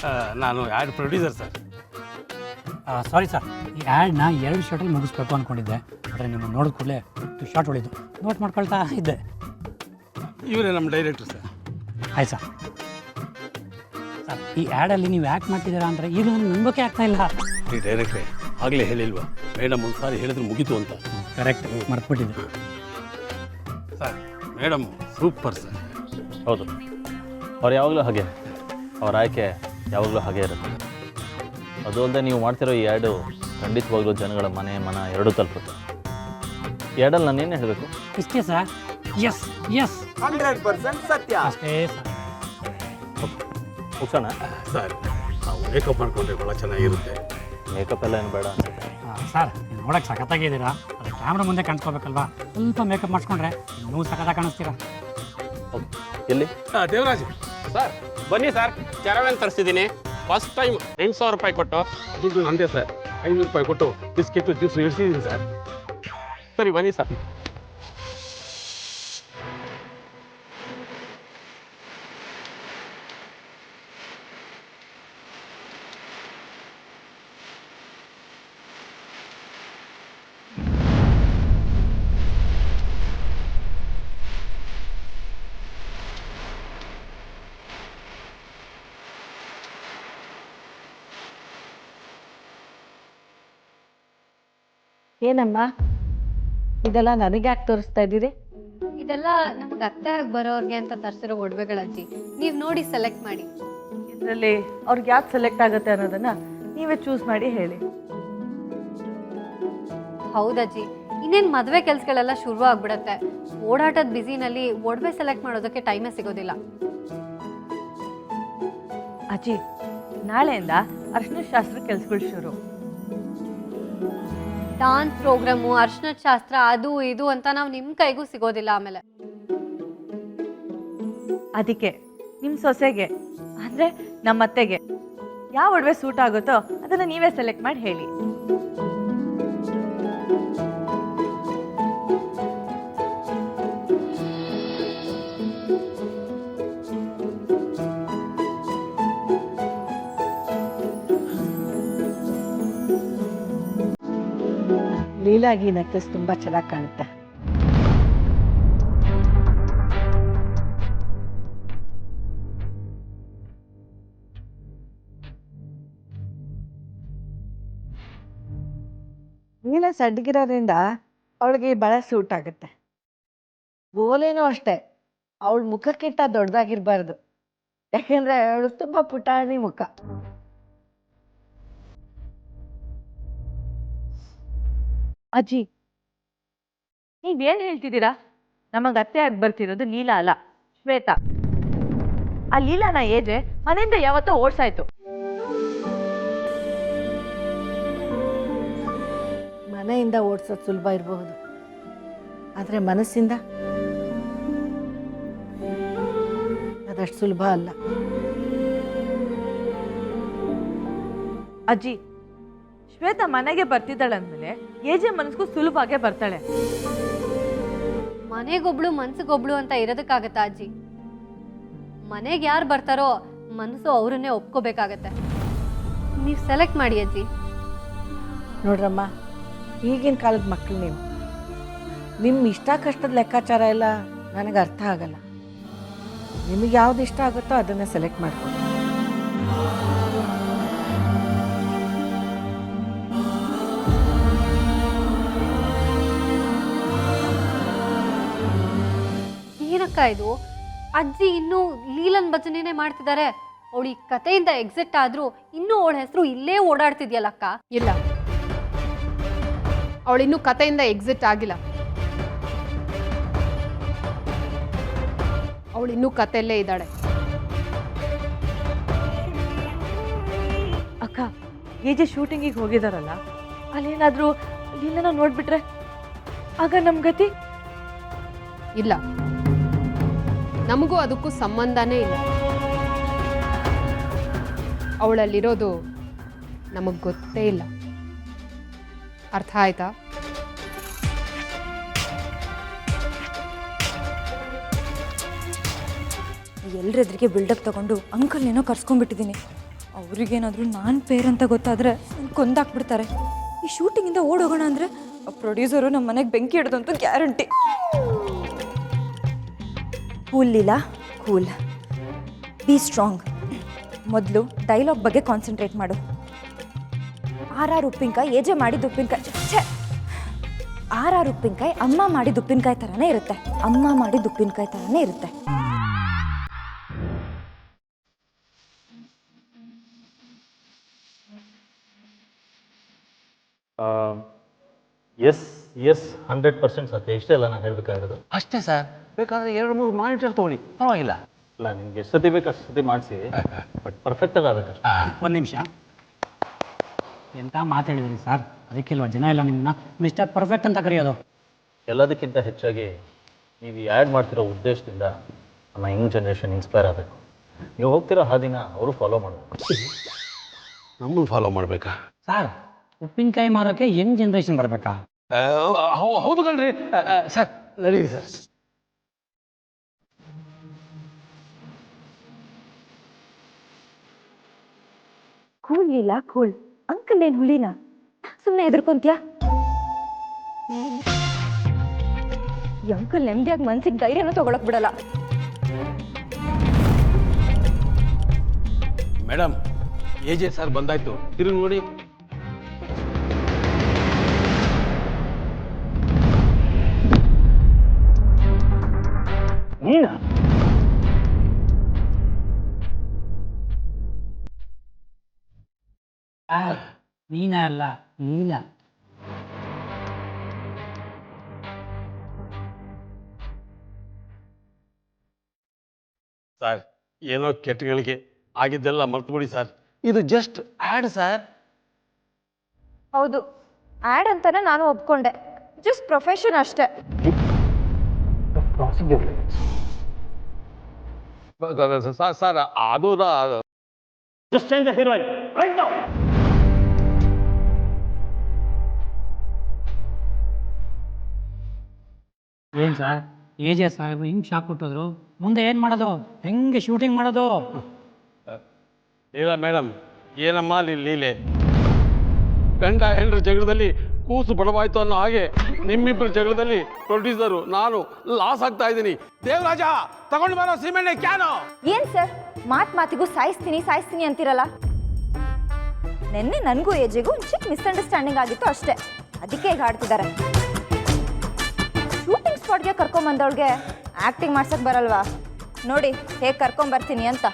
ನಾನು add producer sir. Sorry sir, ಈ ಆ್ಯಡ್ನ 2 ಶಾರ್ಟಲ್ಲಿ ಮುಗಿಸ್ಬೇಕು ಅಂದ್ಕೊಂಡಿದ್ದೆ. ಆದರೆ ನಿಮ್ಮನ್ನು ನೋಡಿದ ಕೂಡಲೇ 2 ಶಾರ್ಟ್ ಹೊಳಿದು ನೋಟ್ ಮಾಡ್ಕೊಳ್ತಾ ಇದ್ದೆ. ಇವರೇ ನಮ್ಮ ಡೈರೆಕ್ಟ್ರು ಸರ್. ಆಯ್ತು ಸರ್. ಸರ್, ಈ ಆ್ಯಡಲ್ಲಿ ನೀವು ಆ್ಯಕ್ಟ್ ಮಾಡ್ತಿದ್ದೀರಾ ಅಂದರೆ ಈಗ ನನಗೆ ನಂಬೋಕೆ ಆಗ್ತಾ ಇಲ್ಲ. ಈ ಡೈರೆಕ್ಟ್ರೇ ಆಗಲೇ ಹೇಳಿಲ್ವಾ, ಮೇಡಮ್ ಒಂದು ಸಾರಿ ಹೇಳಿದ್ರೆ ಮುಗೀತು ಅಂತ. ಕರೆಕ್ಟ್, ಮರ್ತ್ಬಿಟ್ಟಿದ್ದೆ ಸರ್. Madam super sir. ಹೌದು, ಅವ್ರು ಯಾವಾಗಲೂ ಹಾಗೆ, ಅವ್ರ ಆಯ್ಕೆ ಯಾವಾಗಲೂ ಹಾಗೆ ಇರುತ್ತೆ. ಅದು ಅಲ್ಲದೆ ನೀವು ಮಾಡ್ತಿರೋ ಈ ಆ್ಯಡು ಖಂಡಿತವಾಗ್ಲೂ ಜನಗಳ ಮನ ಎರಡೂ ತಲುಪುತ್ತೆ. ಈ ಆ್ಯಡಲ್ಲಿ ನಾನು ಏನು ಹೇಳಬೇಕು? ಇಷ್ಟೇ ಸರ್. ಎಸ್ ಎಸ್ 100% ಸತ್ಯ. ಅಷ್ಟೇ ಸರ್. ಮುಗಿಸೋಣ ಸರ್. ನಾವು ಮೇಕಪ್ ಮಾಡ್ಕೊಂಡ್ರೆ ಭಾಳ ಚೆನ್ನಾಗಿರುತ್ತೆ. ಮೇಕಪ್ ಎಲ್ಲ ಏನು ಬೇಡ ಅನ್ಸುತ್ತೆ. ಸರ್, ನೀವು ನೋಡೋಕ್ಕೆ ಸಖತ್ತಾಗಿದ್ದೀರಾ. ಅದು ಕ್ಯಾಮ್ರಾ ಮುಂದೆ ಕಾಣಿಸ್ಕೋಬೇಕಲ್ವಾ? ಸ್ವಲ್ಪ ಮೇಕಪ್ ಮಾಡಿಸ್ಕೊಂಡ್ರೆ ಇನ್ನೂ ಸಖತ್ತಾಗಿ ಕಾಣಿಸ್ತೀರಾ. ಓಕೆ, ಎಲ್ಲಿ? ದೇವರಾಜ್ ಸರ್ ಬನ್ನಿ ಸರ್, ಕ್ಯಾರವ್ಯಾನ್ ತರಿಸಿದ್ದೀನಿ. ಫಸ್ಟ್ ಟೈಮ್ 8,000 ರೂಪಾಯಿ ಕೊಟ್ಟು. ದುಡ್ಡು ನಂದೇ ಸರ್. 500 ರೂಪಾಯಿ ಕೊಟ್ಟು ಬಿಸ್ಕೆಟ್ ಜ್ಯೂಸ್ ಇಳಿಸಿದ್ದೀನಿ ಸರ್. ಸರಿ ಬನ್ನಿ ಸರ್. ಏನಮ್ಮ ಇದೆಲ್ಲ ನನಗೆ ಯಾಕೆ ತೋರಿಸ್ತಾ ಇದ್ದೀರಿ? ಇದೆಲ್ಲ ನಮ್ಗೆ ಅತ್ತೆ ಆಗಿ ಬರೋರ್ಗೆ ಅಂತ ತರಿಸಿರೋ ಒಡವೆಗಳಜ್ಜಿ. ನೀವು ನೋಡಿ ಸೆಲೆಕ್ಟ್ ಮಾಡಿ. ಇದರಲ್ಲಿ ಅವ್ರಿಗೆ ಯಾವ್ದು ಸೆಲೆಕ್ಟ್ ಆಗುತ್ತೆ ಅನ್ನೋದನ್ನ ನೀವೇ ಚೂಸ್ ಮಾಡಿ ಹೇಳಿ. ಹೌದಜ್ಜಿ, ಇನ್ನೇನು ಮದುವೆ ಕೆಲಸಗಳೆಲ್ಲ ಶುರು ಆಗ್ಬಿಡತ್ತೆ. ಓಡಾಟದ ಬ್ಯುಸಿನಲ್ಲಿ ಒಡವೆ ಸೆಲೆಕ್ಟ್ ಮಾಡೋದಕ್ಕೆ ಟೈಮೇ ಸಿಗೋದಿಲ್ಲ. ಅಜ್ಜಿ, ನಾಳೆಯಿಂದ ಅರ್ಶಿನ ಶಾಸ್ತ್ರ ಕೆಲಸಗಳು ಶುರು. ಡಾನ್ಸ್ ಪ್ರೋಗ್ರಾಮು, ಅರ್ಶಿನದ ಶಾಸ್ತ್ರ, ಅದು ಇದು ಅಂತ ನಾವು ನಿಮ್ಮ ಕೈಗೂ ಸಿಗೋದಿಲ್ಲ. ಆಮೇಲೆ ಅದಕ್ಕೆ ನಿಮ್ಮ ಸೊಸೆಗೆ ಅಂದ್ರೆ ನಮ್ಮ ಅತ್ತೆಗೆ ಯಾವ ಒಡವೆ ಸೂಟ್ ಆಗುತ್ತೋ ಅದನ್ನ ನೀವೇ ಸೆಲೆಕ್ಟ್ ಮಾಡಿ ಹೇಳಿ. ಲೀಲಾಗಿ ನೆಕ್ಲೆಸ್ ತುಂಬಾ ಚೆನ್ನಾಗಿ ಕಾಣುತ್ತೆ. ನೀಲ ಸಡ್ಗಿರೋದ್ರಿಂದ ಅವಳಿಗೆ ಬಳೆ ಸೂಟ್ ಆಗುತ್ತೆ. ಓಲೇನೂ ಅಷ್ಟೇ, ಅವಳ ಮುಖಕ್ಕಿಂತ ದೊಡ್ಡದಾಗಿರ್ಬಾರ್ದು. ಯಾಕೆಂದ್ರೆ ಅವಳು ತುಂಬಾ ಪುಟಾಣಿ ಮುಖ. ಅಜ್ಜಿ, ನೀವೇನ್ ಹೇಳ್ತಿದ್ದೀರಾ? ನಮಗ್ ಅತ್ತೆ ಆಗಿ ಬರ್ತಿರೋದು ಲೀಲಾ ಅಲ್ಲ, ಶ್ವೇತಾ. ಆ ಲೀಲಾನ ಏಜೆ ಮನೆಯಿಂದ ಯಾವತ್ತೋ ಓಡ್ಸಾಯ್ತು. ಮನೆಯಿಂದ ಓಡ್ಸೋದು ಸುಲಭ ಇರಬಹುದು, ಆದ್ರೆ ಮನಸ್ಸಿಂದ ಅದಷ್ಟು ಸುಲಭ ಅಲ್ಲ. ಅಜ್ಜಿ, ಶ್ವೇತಾ ಮನೆಗೆ ಬರ್ತಿದ್ದಾಳೆ ಅಂದ್ಮೇಲೆ ಏಜೆ ಮನಸ್ಗೂ ಸುಲಭವಾಗೇ ಬರ್ತಾಳೆ. ಮನೆಗೊಬ್ಳು ಮನ್ಸಿಗೊಬ್ಳು ಅಂತ ಇರೋದಕ್ಕಾಗತ್ತಾ ಅಜ್ಜಿ? ಮನೆಗೆ ಯಾರು ಬರ್ತಾರೋ ಮನಸ್ಸು ಅವ್ರನ್ನೇ ಒಪ್ಕೋಬೇಕಾಗತ್ತೆ. ನೀವು ಸೆಲೆಕ್ಟ್ ಮಾಡಿ ಅಜ್ಜಿ. ನೋಡ್ರಮ್ಮ, ಈಗಿನ ಕಾಲದ ಮಕ್ಕಳು ನೀವು. ನಿಮ್ಮ ಇಷ್ಟ ಕಷ್ಟದ ಲೆಕ್ಕಾಚಾರ ಎಲ್ಲ ನನಗೆ ಅರ್ಥ ಆಗಲ್ಲ. ನಿಮಗೆ ಯಾವ್ದು ಇಷ್ಟ ಆಗುತ್ತೋ ಅದನ್ನ ಸೆಲೆಕ್ಟ್ ಮಾಡ್ಕೊಳ್ಳಿ. ಏನಕ್ಕ ಇದು? ಅಜ್ಜಿ ಇನ್ನೂ ಲೀಲನ್ ಭಜನೆನೇ ಮಾಡ್ತಿದ್ದಾರೆ. ಅವಳು ಈ ಕಥೆಯಿಂದ ಎಕ್ಸಿಟ್ ಆದ್ರೂ ಇನ್ನೂ ಅವಳ ಹೆಸರು ಇಲ್ಲೇ ಓಡಾಡ್ತಿದ್ಯಲ್ಲಕ್ಕ. ಇಲ್ಲ, ಅವಳಿನ್ನೂ ಕಥೆಯಿಂದ ಎಕ್ಸಿಟ್ ಆಗಿಲ್ಲ. ಅವಳಿನ್ನೂ ಕಥೆಯಲ್ಲೇ ಇದ್ದಾಳೆ. ಅಕ್ಕ, ಏಜೆ ಶೂಟಿಂಗಿಗೆ ಹೋಗಿದಾರಲ್ಲ, ಅಲ್ಲೇನಾದ್ರೂ ಲೀಲನ ನೋಡ್ಬಿಟ್ರೆ ಆಗ ನಮ್ ಗತಿ? ಇಲ್ಲ, ನಮಗೂ ಅದಕ್ಕೂ ಸಂಬಂಧನೇ ಇಲ್ಲ. ಅವಳಲ್ಲಿರೋದು ನಮಗೆ ಗೊತ್ತೇ ಇಲ್ಲ. ಅರ್ಥ ಆಯ್ತಾ? ಎಲ್ಲರೆದ್ರಿಗೆ ಬಿಲ್ಡಪ್ ತಗೊಂಡು ಅಂಕಲ್ ಏನೋ ಕರ್ಸ್ಕೊಂಡ್ಬಿಟ್ಟಿದ್ದೀನಿ. ಅವ್ರಿಗೇನಾದರೂ ನಾನು ಫೇರ್ ಅಂತ ಗೊತ್ತಾದರೆ ಕೊಂದಾಕ್ಬಿಡ್ತಾರೆ. ಈ ಶೂಟಿಂಗಿಂದ ಓಡೋಗೋಣ ಅಂದರೆ ಪ್ರೊಡ್ಯೂಸರು ನಮ್ಮ ಮನೆಗೆ ಬೆಂಕಿ ಹಿಡ್ದಂತೂ guarantee. Cool Leela, cool. Be strong. ಮೊದಲು ಡೈಲಾಗ್ ಬಗ್ಗೆ ಕಾನ್ಸಂಟ್ರೇಟ್ ಮಾಡು. ಆರ್ ಉಪ್ಪಿನಕಾಯಿ ಏಜೆ ಮಾಡಿದ ಉಪ್ಪಿನಕಾಯಿ, ಆರ್ ಉಪ್ಪಿನಕಾಯಿ ಅಮ್ಮ ಮಾಡಿದ ಉಪ್ಪಿನಕಾಯಿ ಥರನೇ ಇರುತ್ತೆ. ಅಮ್ಮ ಮಾಡಿದ ಉಪ್ಪಿನಕಾಯಿ ಥರನೇ ಇರುತ್ತೆ. ಎಸ್ ಎಸ್ 100% ಸತ್ಯ. ಇಷ್ಟೇ ಅಲ್ಲ ನಾನು ಹೇಳಬೇಕಾಗಿರೋದು. ಅಷ್ಟೇ ಸರ್, ಬೇಕಾದ್ರೆ 2-3 ಮಾನಿಟರ್ ತೊಗೊಳ್ಳಿ, ಪರವಾಗಿಲ್ಲ. ಇಲ್ಲ, ನಿಮ್ಗೆ ಎಷ್ಟು ಸತಿ ಬೇಕು ಅಷ್ಟು ಸತಿ ಮಾಡಿಸಿ, ಬಟ್ ಪರ್ಫೆಕ್ಟಾಗಿ ಆಗಬೇಕಷ್ಟೆ. ಒಂದು ನಿಮಿಷ, ಎಂಥ ಮಾತಾಡಿದ್ರಿ ಸರ್? ಅದಕ್ಕಿಲ್ವ ಜನ ಎಲ್ಲ ನಿಮ್ಮನ್ನ ಮಿಸ್ಟರ್ ಪರ್ಫೆಕ್ಟ್ ಅಂತ ಕರೆಯೋದು? ಎಲ್ಲದಕ್ಕಿಂತ ಹೆಚ್ಚಾಗಿ ನೀವು ಆ್ಯಡ್ ಮಾಡ್ತಿರೋ ಉದ್ದೇಶದಿಂದ ನಮ್ಮ ಯಂಗ್ ಜನ್ರೇಷನ್ ಇನ್ಸ್ಪೈರ್ ಆಗಬೇಕು. ನೀವು ಹೋಗ್ತಿರೋ ಹಾದಿನ ಅವರು ಫಾಲೋ ಮಾಡಬೇಕು. ನಮ್ಮನ್ನು ಫಾಲೋ ಮಾಡಬೇಕಾ ಸರ್? ಉಪ್ಪಿನಕಾಯಿ ಮಾರೋಕ್ಕೆ ಯಂಗ್ ಜನ್ರೇಷನ್ ಬರಬೇಕಾ? ಹೌದು ಕಣ್ರಿ ಸರ್, ನಡೀರಿ ಸರ್. ಕೂಲ್ ಇಲ್ಲ, ಕೂಲ್. ಅಂಕಲ್ ಏನು ಹುಲಿನ? ಸುಮ್ಮನೆ ಎದುರ್ಕೊಂತ್ಯಾ? ಈ ಅಂಕಲ್ ನೆಮ್ಮದಿಯಾಗಿ ಮನ್ಸಿಗೆ ಧೈರ್ಯನೂ ತಗೊಳಕ್ ಬಿಡಲ್ಲ. ಮೇಡಮ್, AJ ಸರ್ ಬಂದಾಯ್ತು, ತಿರುಗಿ ನೋಡಿ. ನೀನ ಅಲ್ಲ, ನೀಲ. ಸರ್, ಏನೋ ಕೆಟ್ಟಗಳಿಗೆ ಆಗಿದ್ದೆಲ್ಲ ಮರ್ತುಬಿಡಿ ಸರ್. ಇದು ಜಸ್ಟ್ ಆ್ಯಡ್ ಸರ್. ಹೌದು, ಆ್ಯಡ್ ಅಂತಾನೆ ನಾನು ಒಪ್ಕೊಂಡೆ. ಜಸ್ಟ್ ಪ್ರೊಫೆಷನ್ ಅಷ್ಟೇ. ಸರ್ ಅದು Just change the heroine right now. ಏನು ಸರ್, AJ ಸಾಹೇಬ್ ಹಿಂಗೆ ಶಾಕ್ ಕೊಟ್ಟೋದ್ರು, ಮುಂದೆ ಏನು ಮಾಡೋದು? ಹೆಂಗೆ ಶೂಟಿಂಗ್ ಮಾಡೋದು? ಇಲ್ಲ ಮೇಡಮ್, ಏನಮ್ಮ ಲೀಲೆ? ಗಂಡ ಹೆಂಡ್ರ ಜಗಳದಲ್ಲಿ ಕೂಸು ಬಡವಾಯ್ತು ಅನ್ನೋ ಹಾಗೆ ನಿಮ್ಮಿಬ್ಬರ ಜಗಳದಲ್ಲಿ ಪ್ರೊಡ್ಯೂಸರು ನಾನು ಲಾಸ್ ಆಗ್ತಾ ಇದ್ದೀನಿ. ದೇವರಾಜ, ತಗೊಂಡು ಬರೋ ಸಿಮೆಂಟ್ ಕ್ಯಾನು. ಏನ್ ಸರ್, ಮಾತಿಗೂ ಸಾಯಿಸ್ತೀನಿ ಅಂತಿರಲ್ಲ? ನೆನ್ನೆ ನನಗೂ ಏಜಿಗೂ ಒಂದು ಚಿಕ್ಕ ಮಿಸ್ಅಂಡರ್ಸ್ಟ್ಯಾಂಡಿಂಗ್ ಆಗಿತ್ತು ಅಷ್ಟೇ. ಅದಕ್ಕೆ ಈಗ ಆಡ್ತಿದ್ದಾರೆ. ಶೂಟಿಂಗ್ ಸ್ಪಾಟ್ಗೆ ಕರ್ಕೊಂಬಂದವಳಿಗೆ ಆ್ಯಕ್ಟಿಂಗ್ ಮಾಡ್ಸಕ್ಕೆ ಬರಲ್ವಾ? ನೋಡಿ ಹೇಗೆ ಕರ್ಕೊಂಬರ್ತೀನಿ ಅಂತ.